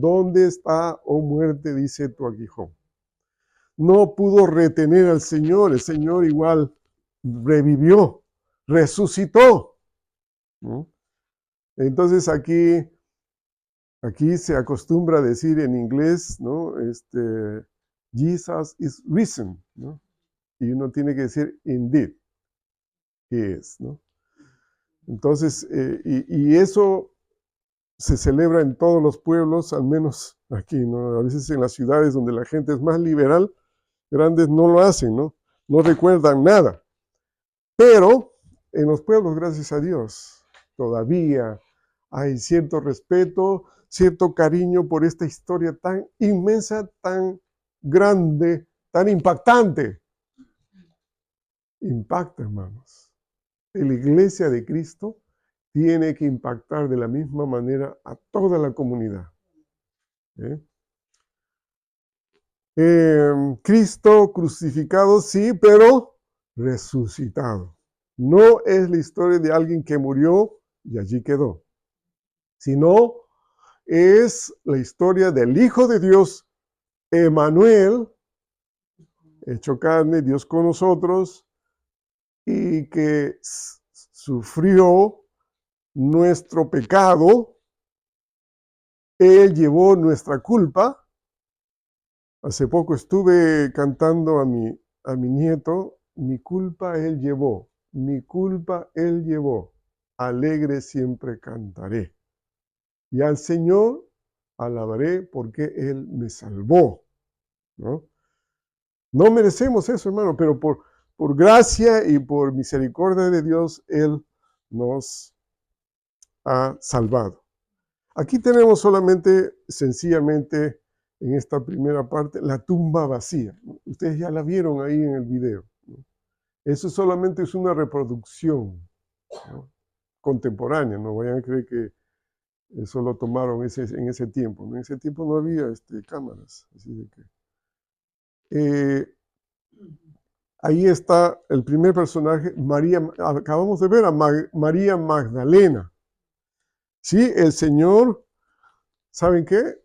¿Dónde está, oh muerte, dice tu aguijón? No pudo retener al Señor. El Señor igual revivió, resucitó, ¿no? Entonces aquí se acostumbra a decir en inglés, ¿no? Jesus is risen, ¿no? Y uno tiene que decir indeed, he is, ¿no? Entonces, y eso se celebra en todos los pueblos, al menos aquí, ¿no? A veces en las ciudades donde la gente es más liberal, grandes no lo hacen, ¿no? No recuerdan nada. Pero en los pueblos, gracias a Dios, todavía hay cierto respeto, cierto cariño por esta historia tan inmensa, tan grande, tan impactante. Impacta, hermanos. La iglesia de Cristo tiene que impactar de la misma manera a toda la comunidad. Cristo crucificado, sí, pero resucitado. No es la historia de alguien que murió y allí quedó, sino es la historia del Hijo de Dios, Emmanuel, hecho carne, Dios con nosotros, y que sufrió nuestro pecado. Él llevó nuestra culpa. Hace poco estuve cantando a mi nieto, mi culpa él llevó, mi culpa él llevó, alegre siempre cantaré. Y al Señor alabaré porque Él me salvó, ¿no? No merecemos eso, hermano, pero por gracia y por misericordia de Dios, Él nos ha salvado. Aquí tenemos solamente, sencillamente, en esta primera parte, la tumba vacía. Ustedes ya la vieron ahí en el video, ¿no? Eso solamente es una reproducción, ¿no? Contemporánea, no vayan a creer que eso lo tomaron en ese tiempo, ¿no? En ese tiempo no había cámaras, así de que... ahí está el primer personaje, María, acabamos de ver a María Magdalena. Sí, el Señor, ¿saben qué?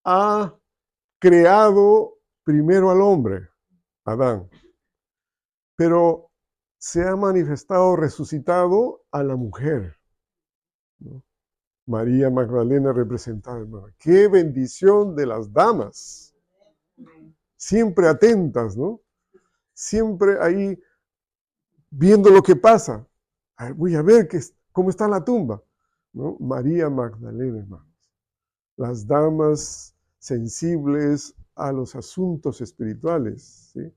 Ha creado primero al hombre, Adán, pero se ha manifestado, resucitado a la mujer, ¿no? María Magdalena representada, hermano. ¡Qué bendición de las damas! Siempre atentas, ¿no? Siempre ahí viendo lo que pasa. Voy a ver cómo está la tumba, ¿no? María Magdalena, hermanos. Las damas sensibles a los asuntos espirituales, ¿sí?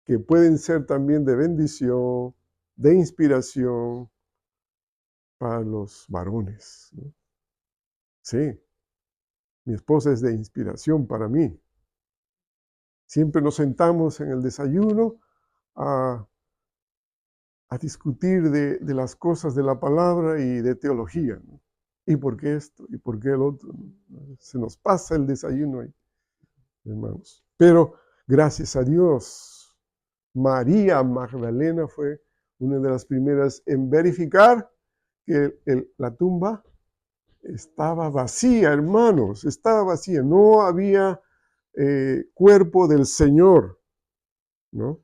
Que pueden ser también de bendición, de inspiración para los varones, ¿no? Sí, mi esposa es de inspiración para mí. Siempre nos sentamos en el desayuno a discutir de las cosas de la palabra y de teología, ¿no? ¿Y por qué esto? ¿Y por qué el otro? Se nos pasa el desayuno ahí, hermanos. Pero gracias a Dios, María Magdalena fue una de las primeras en verificar que la tumba estaba vacía, hermanos, estaba vacía. No había cuerpo del Señor, ¿no?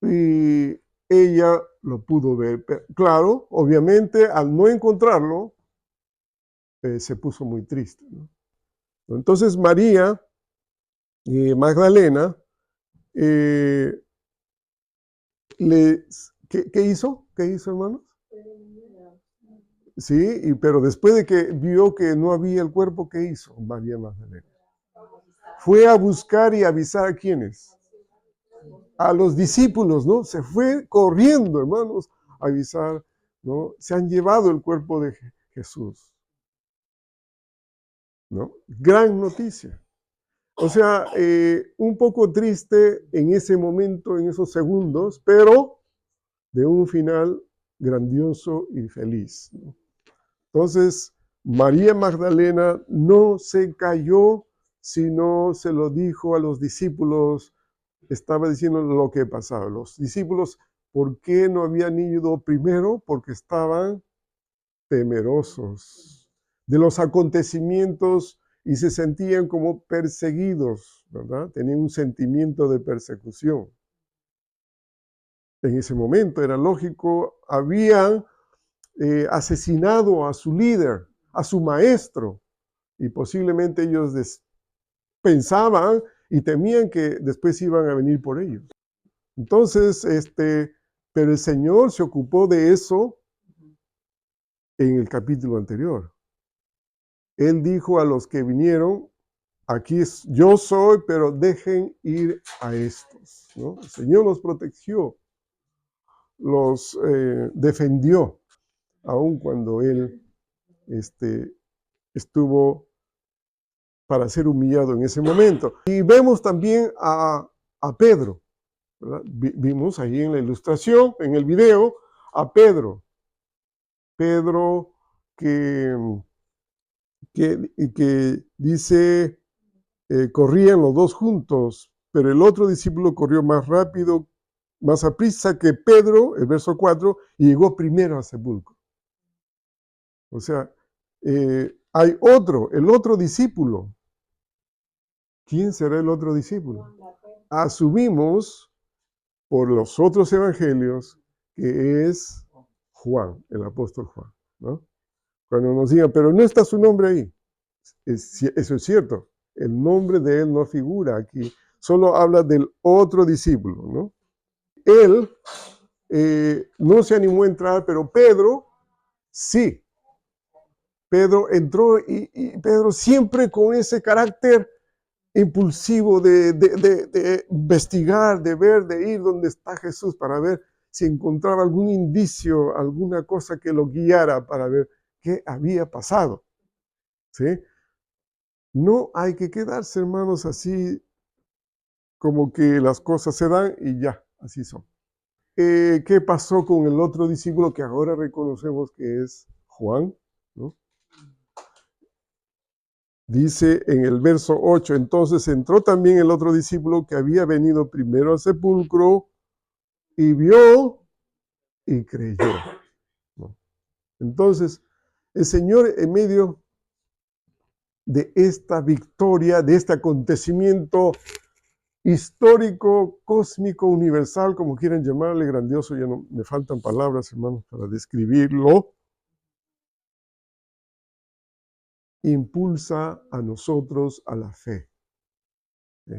Y ella lo pudo ver. Pero, claro, obviamente, al no encontrarlo, se puso muy triste, ¿no? Entonces María Magdalena, ¿qué hizo? ¿Qué hizo, hermanos? Sí, pero después de que vio que no había el cuerpo, ¿qué hizo María Magdalena? Fue a buscar y avisar a quiénes. A los discípulos, ¿no? Se fue corriendo, hermanos, a avisar, ¿no? Se han llevado el cuerpo de Jesús, ¿no? Gran noticia. O sea, un poco triste en ese momento, en esos segundos, pero de un final grandioso y feliz, ¿no? Entonces, María Magdalena no se cayó, sino se lo dijo a los discípulos, estaba diciendo lo que pasaba. Los discípulos, ¿por qué no habían ido primero? Porque estaban temerosos. de los acontecimientos y se sentían como perseguidos, ¿verdad? Tenían un sentimiento de persecución. En ese momento era lógico, habían asesinado a su líder, a su maestro, y posiblemente ellos pensaban y temían que después iban a venir por ellos. Entonces, pero el Señor se ocupó de eso en el capítulo anterior. Él dijo a los que vinieron, aquí yo soy, pero dejen ir a estos, ¿no? El Señor los protegió, los defendió, aun cuando Él estuvo para ser humillado en ese momento. Y vemos también a Pedro, ¿verdad? Vimos ahí en la ilustración, en el video, a Pedro. Pedro que dice, corrían los dos juntos, pero el otro discípulo corrió más rápido, más aprisa que Pedro, el verso 4, y llegó primero al sepulcro. O sea, hay el otro discípulo. ¿Quién será el otro discípulo? Asumimos por los otros evangelios que es Juan, el apóstol Juan, ¿no? Cuando nos digan, pero no está su nombre ahí. Eso es cierto. El nombre de él no figura aquí. Solo habla del otro discípulo, ¿no? Él no se animó a entrar, pero Pedro sí. Pedro entró y Pedro siempre con ese carácter impulsivo de investigar, de ver, de ir donde está Jesús para ver si encontraba algún indicio, alguna cosa que lo guiara para ver qué había pasado. ¿Sí? No hay que quedarse, hermanos, así como que las cosas se dan y ya, así son. ¿Qué pasó con el otro discípulo que ahora reconocemos que es Juan? ¿No? Dice en el verso 8, entonces entró también el otro discípulo que había venido primero al sepulcro y vio y creyó, ¿no? Entonces, el Señor en medio de esta victoria, de este acontecimiento histórico, cósmico, universal, como quieran llamarle, grandioso, ya no me faltan palabras, hermanos, para describirlo, impulsa a nosotros a la fe. ¿Sí?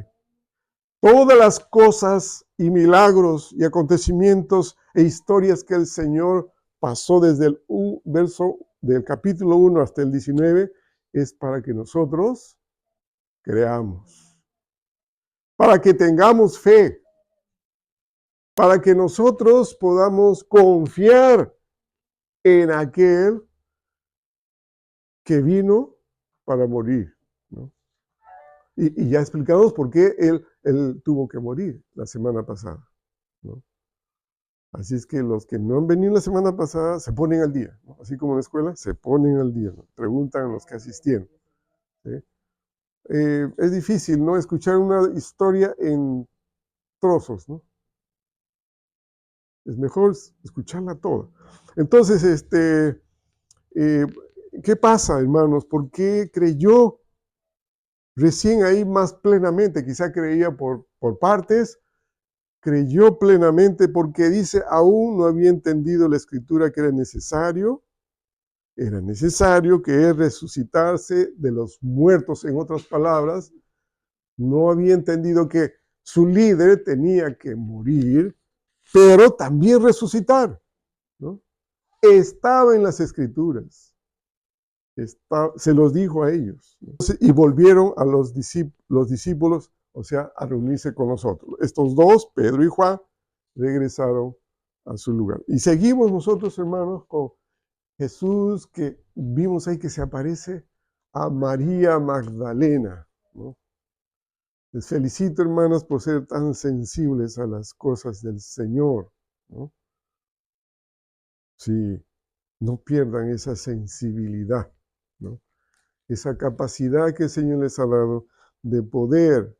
Todas las cosas y milagros y acontecimientos e historias que el Señor pasó desde el verso del capítulo 1 hasta el 19 es para que nosotros creamos, para que tengamos fe, para que nosotros podamos confiar en aquel que vino para morir, ¿no? Y ya explicamos por qué él tuvo que morir la semana pasada, ¿no? Así es que los que no han venido la semana pasada se ponen al día, ¿no? Así como en la escuela, se ponen al día, ¿no? Preguntan a los que asistieron, ¿sí? Es difícil, ¿no? Escuchar una historia en trozos, ¿no? Es mejor escucharla toda. Entonces, ¿qué pasa, hermanos? ¿Por qué creyó recién ahí más plenamente? Quizá creía por partes, creyó plenamente porque dice, aún no había entendido la escritura que era necesario que él resucitarse de los muertos, en otras palabras, no había entendido que su líder tenía que morir, pero también resucitar, ¿no? Estaba en las escrituras, se los dijo a ellos, ¿no? Y volvieron a los discípulos, o sea, a reunirse con nosotros. Estos dos, Pedro y Juan, regresaron a su lugar. Y seguimos nosotros, hermanos, con Jesús, que vimos ahí que se aparece a María Magdalena, ¿no? Les felicito, hermanas, por ser tan sensibles a las cosas del Señor, ¿no? Sí, no pierdan esa sensibilidad, ¿no? Esa capacidad que el Señor les ha dado de poder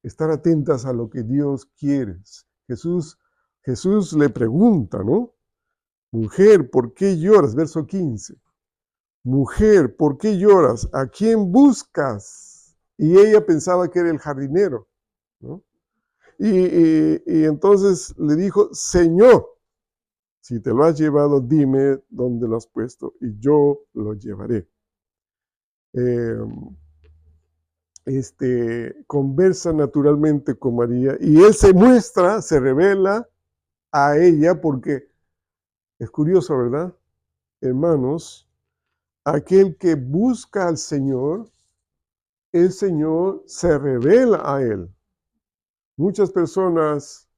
estar atentas a lo que Dios quiere. Jesús le pregunta, ¿no? Mujer, ¿por qué lloras? Verso 15. mujer, ¿por qué lloras? ¿A quién buscas? Y ella pensaba que era el jardinero, ¿no? Y entonces le dijo, Señor, si te lo has llevado, dime dónde lo has puesto y yo lo llevaré. Conversa naturalmente con María y él se muestra, se revela a ella porque es curioso, ¿verdad? Hermanos, aquel que busca al Señor, el Señor se revela a él. Muchas personas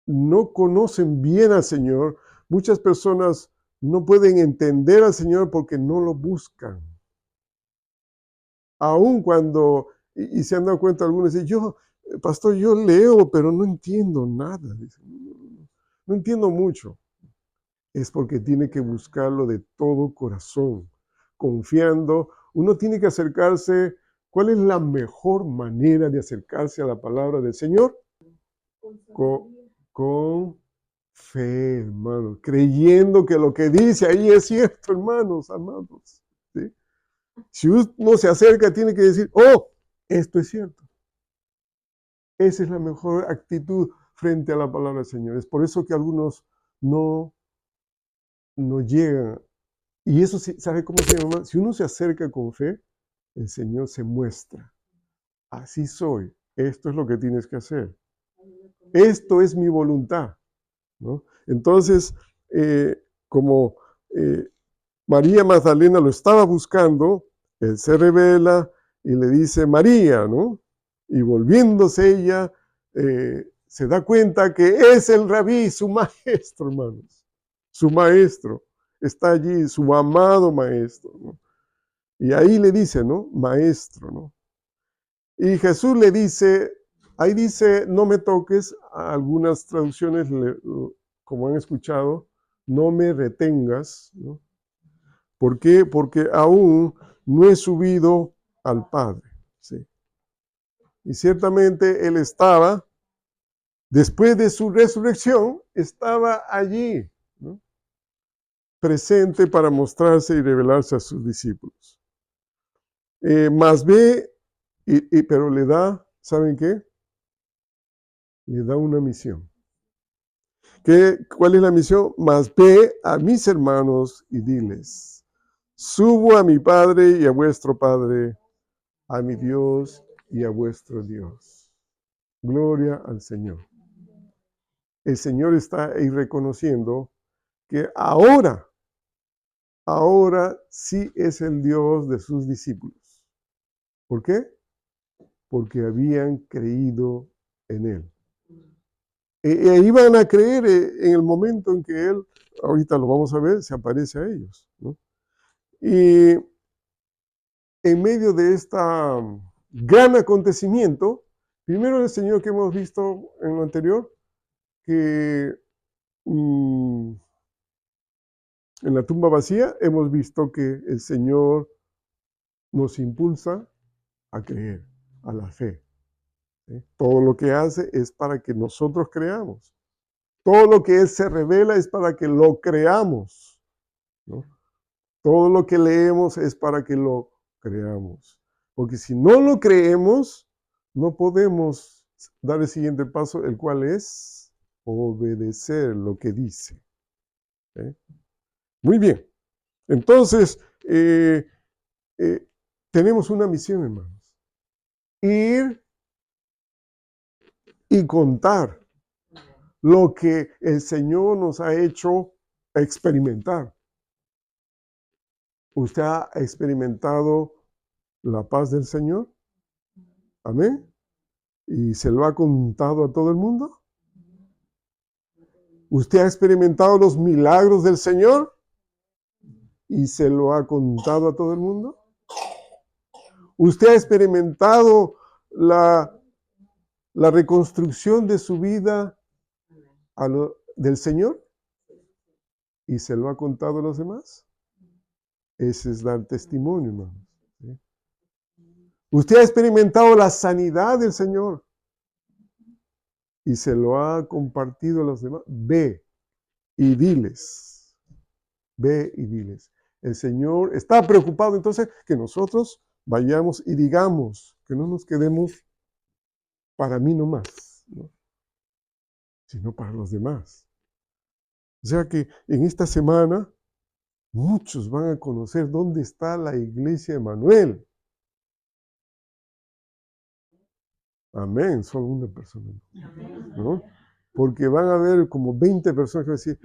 no conocen bien al Señor, muchas personas no pueden entender al Señor porque no lo buscan. Aun cuando, y se han dado cuenta algunos, dicen, pastor, yo leo, pero no entiendo nada. Dicen, no entiendo mucho. Es porque tiene que buscarlo de todo corazón, confiando. Uno tiene que acercarse. ¿Cuál es la mejor manera de acercarse a la palabra del Señor? Con fe, hermanos, creyendo que lo que dice ahí es cierto, hermanos, amados. ¿Sí? Si uno se acerca, tiene que decir, oh, esto es cierto. Esa es la mejor actitud frente a la palabra del Señor. Es por eso que algunos no llegan. Y eso, ¿sabe cómo se llama? Si uno se acerca con fe, el Señor se muestra. Así soy. Esto es lo que tienes que hacer. Esto es mi voluntad, ¿no? Entonces, como María Magdalena lo estaba buscando, él se revela y le dice María, ¿no? Y volviéndose ella, se da cuenta que es el rabí, su maestro, hermanos. Su maestro. Está allí, su amado maestro, ¿no? Y ahí le dice, ¿no? Maestro, ¿no? Y Jesús le dice, ahí dice, no me toques, algunas traducciones, como han escuchado, no me retengas, ¿no? ¿Por qué? Porque aún no he subido al Padre. ¿Sí? Y ciertamente Él estaba, después de su resurrección, estaba allí, ¿no? Presente para mostrarse y revelarse a sus discípulos. Más ve, pero le da, ¿saben qué? Le da una misión. ¿Cuál es la misión? Más ve a mis hermanos y diles, subo a mi Padre y a vuestro Padre, a mi Dios y a vuestro Dios. Gloria al Señor. El Señor está ahí reconociendo que ahora sí es el Dios de sus discípulos. ¿Por qué? Porque habían creído en Él. Iban a creer en el momento en que Él, ahorita lo vamos a ver, se aparece a ellos, ¿no? Y en medio de este gran acontecimiento, primero el Señor que hemos visto en lo anterior, que en la tumba vacía hemos visto que el Señor nos impulsa a creer, a la fe. ¿Sí? Todo lo que hace es para que nosotros creamos. Todo lo que Él se revela es para que lo creamos, ¿no? Todo lo que leemos es para que lo creamos. Porque si no lo creemos, no podemos dar el siguiente paso, el cual es obedecer lo que dice. ¿Sí? Muy bien. Entonces, tenemos una misión, hermanos. Ir y contar lo que el Señor nos ha hecho experimentar. ¿Usted ha experimentado la paz del Señor? Amén. ¿Y se lo ha contado a todo el mundo? ¿Usted ha experimentado los milagros del Señor? ¿Y se lo ha contado a todo el mundo? ¿Usted ha experimentado la reconstrucción de su vida del Señor? ¿Y se lo ha contado a los demás? Ese es dar testimonio, hermanos. ¿Sí? ¿Usted ha experimentado la sanidad del Señor? ¿Y se lo ha compartido a los demás? Ve y diles. Ve y diles. El Señor está preocupado, entonces que nosotros vayamos y digamos, que no nos quedemos para mí nomás, ¿no? Sino para los demás. O sea que en esta semana muchos van a conocer dónde está la iglesia de Manuel. Amén, solo una persona, ¿no? Porque van a haber como 20 personas que van a decir,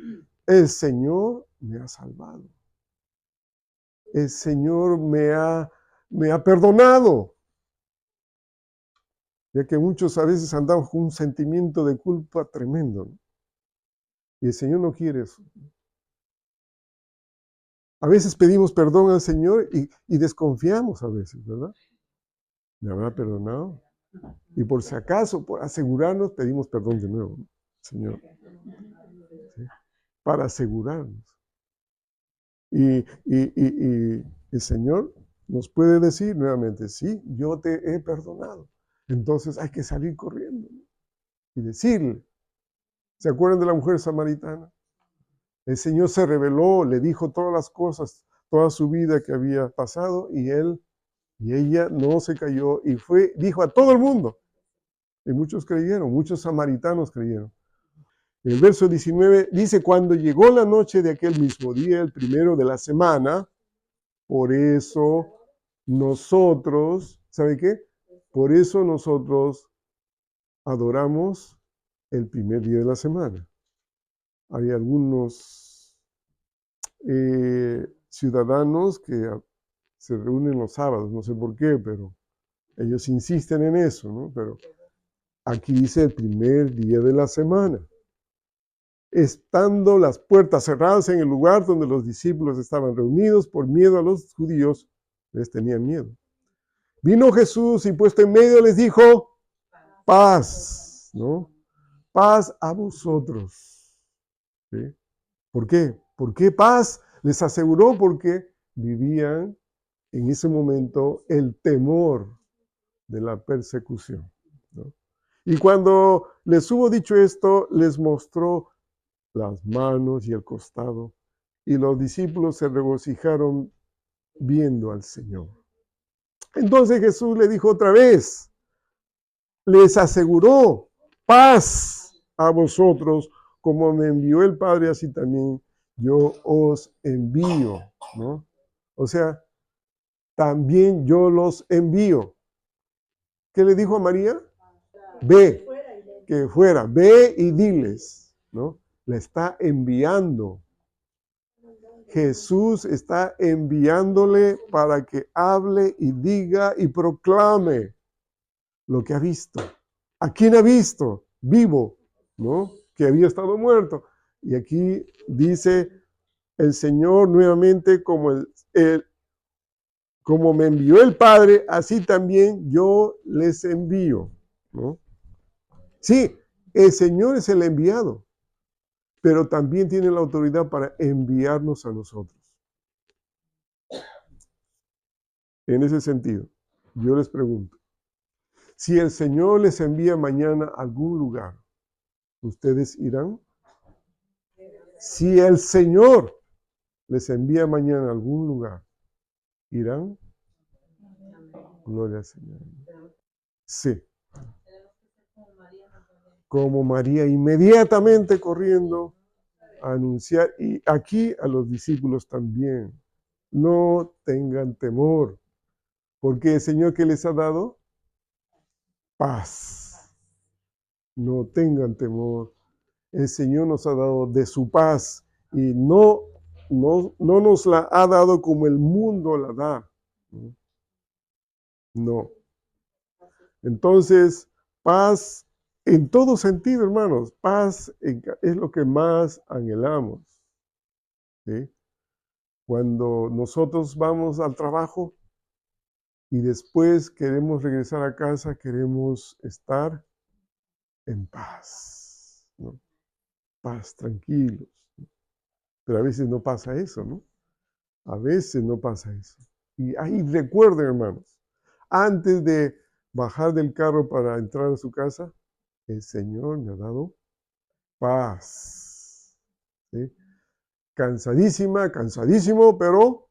el Señor me ha salvado. El Señor me ha perdonado. Ya que muchos a veces andamos con un sentimiento de culpa tremendo, ¿no? Y el Señor no quiere eso. A veces pedimos perdón al Señor y desconfiamos a veces, ¿verdad? ¿Me habrá perdonado? Y por si acaso, por asegurarnos, pedimos perdón de nuevo, ¿no? Señor. ¿Sí? Para asegurarnos. Y el Señor nos puede decir nuevamente, sí, yo te he perdonado. Entonces hay que salir corriendo, ¿no? Y decirle. ¿Se acuerdan de la mujer samaritana? El Señor se reveló, le dijo todas las cosas, toda su vida que había pasado, y ella no se cayó y dijo a todo el mundo. Y muchos creyeron, muchos samaritanos creyeron. El verso 19 dice, cuando llegó la noche de aquel mismo día, el primero de la semana, por eso nosotros, ¿sabe qué? Por eso nosotros adoramos el primer día de la semana. Hay algunos ciudadanos que se reúnen los sábados, no sé por qué, pero ellos insisten en eso, ¿no? Pero aquí dice el primer día de la semana. Estando las puertas cerradas en el lugar donde los discípulos estaban reunidos por miedo a los judíos, les tenían miedo. Vino Jesús y puesto en medio les dijo, paz, ¿no? Paz a vosotros. ¿Sí? ¿Por qué? ¿Por qué paz? Les aseguró porque vivían en ese momento el temor de la persecución, ¿no? Y cuando les hubo dicho esto, les mostró las manos y el costado, y los discípulos se regocijaron viendo al Señor. Entonces Jesús le dijo otra vez, les aseguró, paz a vosotros, como me envió el Padre, así también yo os envío, ¿no? O sea, también yo los envío. ¿Qué le dijo a María? Ve, que fuera, ve y diles, ¿no? Le está enviando. Jesús está enviándole para que hable y diga y proclame lo que ha visto. ¿A quién ha visto? Vivo, ¿no? Que había estado muerto. Y aquí dice el Señor nuevamente como me envió el Padre, así también yo les envío, ¿no? Sí, el Señor es el enviado, pero también tiene la autoridad para enviarnos a nosotros. En ese sentido, yo les pregunto, si el Señor les envía mañana a algún lugar, ¿ustedes irán? Si el Señor les envía mañana a algún lugar, ¿irán? Gloria al Señor. Sí. Como María, inmediatamente corriendo a anunciar, y aquí a los discípulos también, no tengan temor, porque el Señor que les ha dado, paz. No tengan temor. El Señor nos ha dado de su paz y no nos la ha dado como el mundo la da. No. Entonces, paz en todo sentido, hermanos. Paz es lo que más anhelamos. ¿Sí? Cuando nosotros vamos al trabajo y después queremos regresar a casa, queremos estar en paz, ¿no? Paz, tranquilos. Pero a veces no pasa eso, ¿no? A veces no pasa eso. Y ahí recuerden, hermanos, antes de bajar del carro para entrar a su casa, el Señor me ha dado paz. ¿Sí? cansadísima, cansadísimo, pero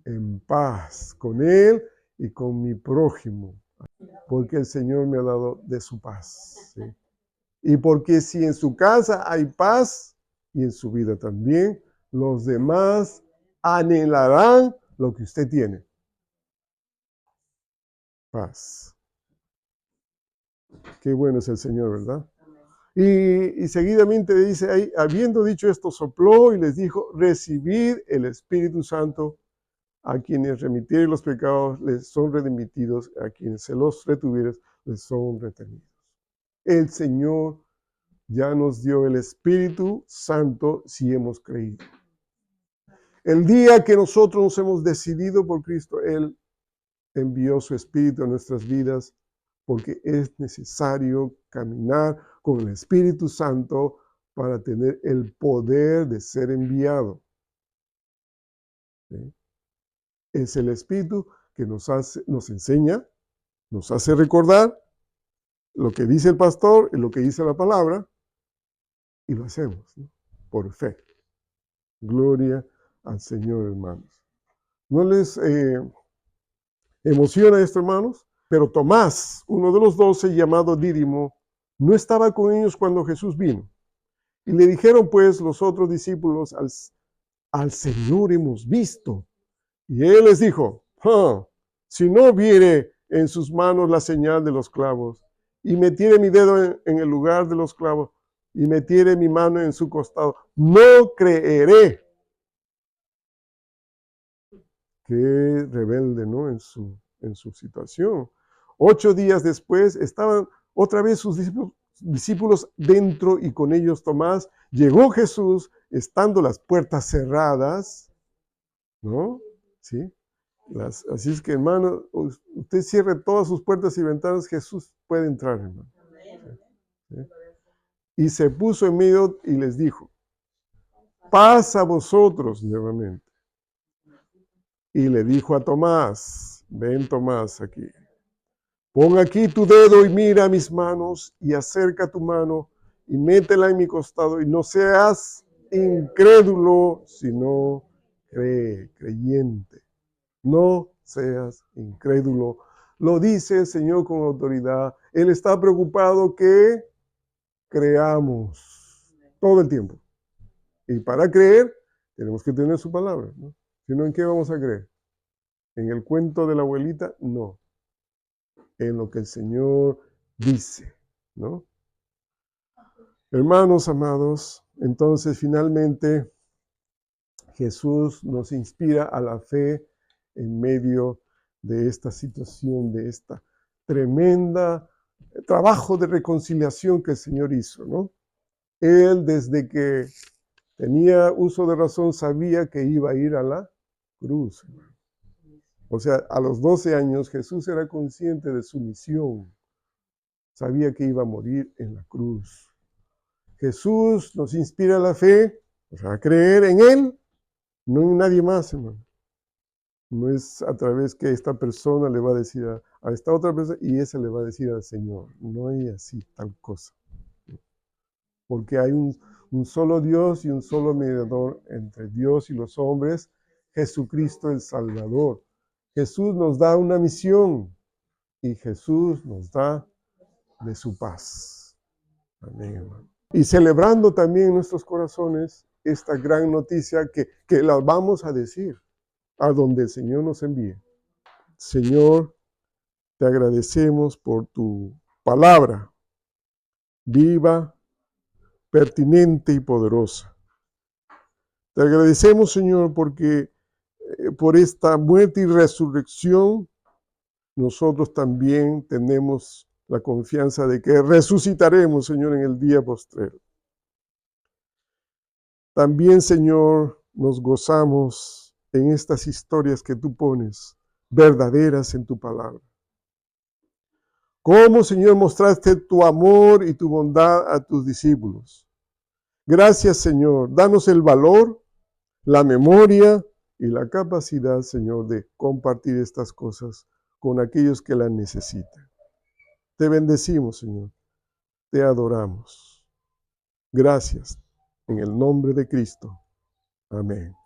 en paz con Él y con mi prójimo, porque el Señor me ha dado de su paz. ¿Sí? Y porque si en su casa hay paz y en su vida también, los demás anhelarán lo que usted tiene. Paz. Qué bueno es el Señor, ¿verdad? Y seguidamente dice ahí, habiendo dicho esto, sopló y les dijo, recibid el Espíritu Santo. A quienes remitieren los pecados les son remitidos, a quienes se los retuvieres les son retenidos. El Señor ya nos dio el Espíritu Santo si hemos creído. El día que nosotros nos hemos decidido por Cristo, Él envió su Espíritu a nuestras vidas porque es necesario caminar con el Espíritu Santo para tener el poder de ser enviado. ¿Sí? Es el Espíritu que nos enseña, nos hace recordar lo que dice el pastor y lo que dice la palabra, y lo hacemos, ¿no? Por fe. Gloria al Señor, hermanos. ¿No les emociona esto, hermanos? Pero Tomás, uno de los 12, llamado Dídimo, no estaba con ellos cuando Jesús vino. Y le dijeron pues los otros discípulos, al Señor hemos visto. Y él les dijo, si no viere en sus manos la señal de los clavos, y metiere mi dedo en el lugar de los clavos, y metiere mi mano en su costado, no creeré. Qué rebelde, ¿no? En su situación. 8 días después estaban otra vez sus discípulos dentro y con ellos Tomás. Llegó Jesús, estando las puertas cerradas, ¿no? ¿Sí? Así es que, hermano, usted cierre todas sus puertas y ventanas, Jesús puede entrar, hermano. ¿Sí? Y se puso en medio y les dijo, paz a vosotros nuevamente. Y le dijo a Tomás, ven Tomás aquí, pon aquí tu dedo y mira mis manos y acerca tu mano y métela en mi costado y no seas incrédulo, sino creyente. No seas incrédulo. Lo dice el Señor con autoridad. Él está preocupado que creamos todo el tiempo. Y para creer, tenemos que tener su palabra, ¿no? Si no, ¿en qué vamos a creer? ¿En el cuento de la abuelita? No. En lo que el Señor dice, ¿no? Hermanos amados, entonces finalmente Jesús nos inspira a la fe en medio de esta situación, de esta tremenda trabajo de reconciliación que el Señor hizo, ¿no? Él, desde que tenía uso de razón, sabía que iba a ir a la cruz. O sea, a los 12 años Jesús era consciente de su misión. Sabía que iba a morir en la cruz. Jesús nos inspira la fe, o sea, a creer en Él, no en nadie más, hermano. No es a través que esta persona le va a decir a esta otra persona y esa le va a decir al Señor. No hay así tal cosa. Porque hay un solo Dios y un solo mediador entre Dios y los hombres, Jesucristo el Salvador. Jesús nos da una misión y Jesús nos da de su paz. Amén, hermano. Y celebrando también en nuestros corazones esta gran noticia que la vamos a decir a donde el Señor nos envíe. Señor, te agradecemos por tu palabra viva, pertinente y poderosa. Te agradecemos, Señor, porque por esta muerte y resurrección nosotros también tenemos la confianza de que resucitaremos, Señor, en el día postrero. También, Señor, nos gozamos en estas historias que tú pones, verdaderas en tu palabra. ¿Cómo, Señor, mostraste tu amor y tu bondad a tus discípulos? Gracias, Señor. Danos el valor, la memoria y la capacidad, Señor, de compartir estas cosas con aquellos que las necesitan. Te bendecimos, Señor. Te adoramos. Gracias. En el nombre de Cristo. Amén.